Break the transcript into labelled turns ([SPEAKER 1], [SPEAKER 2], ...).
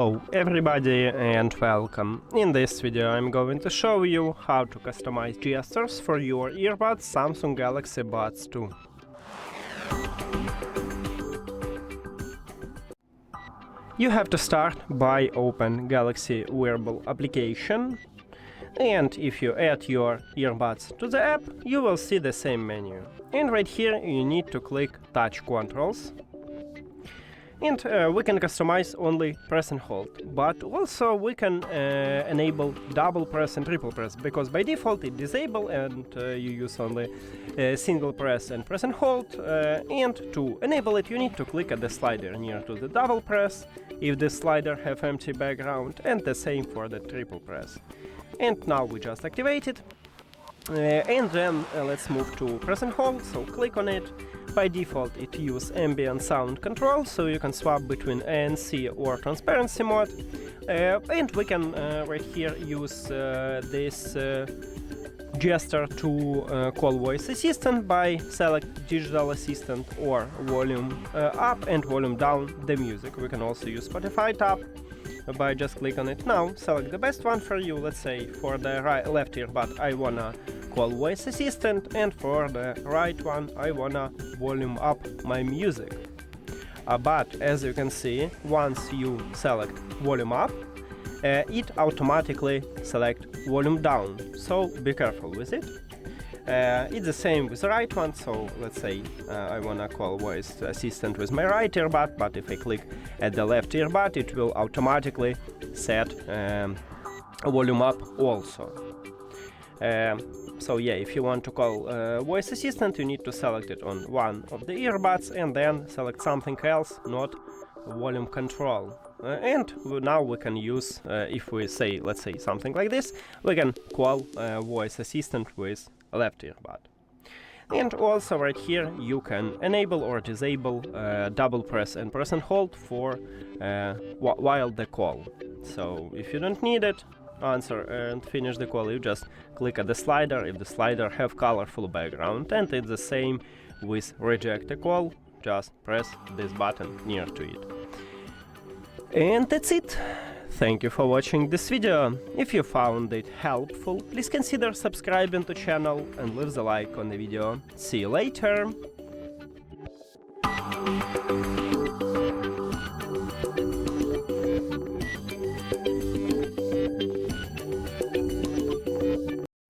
[SPEAKER 1] Hello everybody and welcome. In this video I'm going to show you how to customize gestures for your earbuds Samsung Galaxy Buds 2. You have to start by open Galaxy Wearable application, and if you add your earbuds to the app you will see the same menu. And right here you need to click Touch Controls. And we can customize only press and hold, but also we can enable double press and triple press, because by default it disabled and you use only single press and hold. And to enable it you need to click at the slider near to the double press if the slider have empty background, and the same for the triple press. And now we just activate it. And then let's move to press and hold, so click on it. By default it uses ambient sound control, so you can swap between ANC or transparency mode. And we can right here use this gesture to call voice assistant by select digital assistant or volume up and volume down the music. We can also use Spotify tab by just click on it. Now select the best one for you. Let's say for the left earbud I wanna call voice assistant, and for the right one I wanna volume up my music. But as you can see, once you select volume up, it automatically select volume down, so be careful with it. It's the same with the right one, so let's say I wanna call voice assistant with my right earbud, but if I click at the left earbud it will automatically set volume up also. So yeah, if you want to call voice assistant you need to select it on one of the earbuds and then select something else, not volume control. And now we can use, if we say, let's say something like this, we can call voice assistant with left earbud. And also right here you can enable or disable double press and press and hold for while the call. So if you don't need it, answer and finish the call, you just click at the slider if the slider have colorful background, and it's the same with reject a call, just press this button near to it. And that's it. Thank you for watching this video. If you found it helpful, please consider subscribing to channel and leave the like on the video. See you later.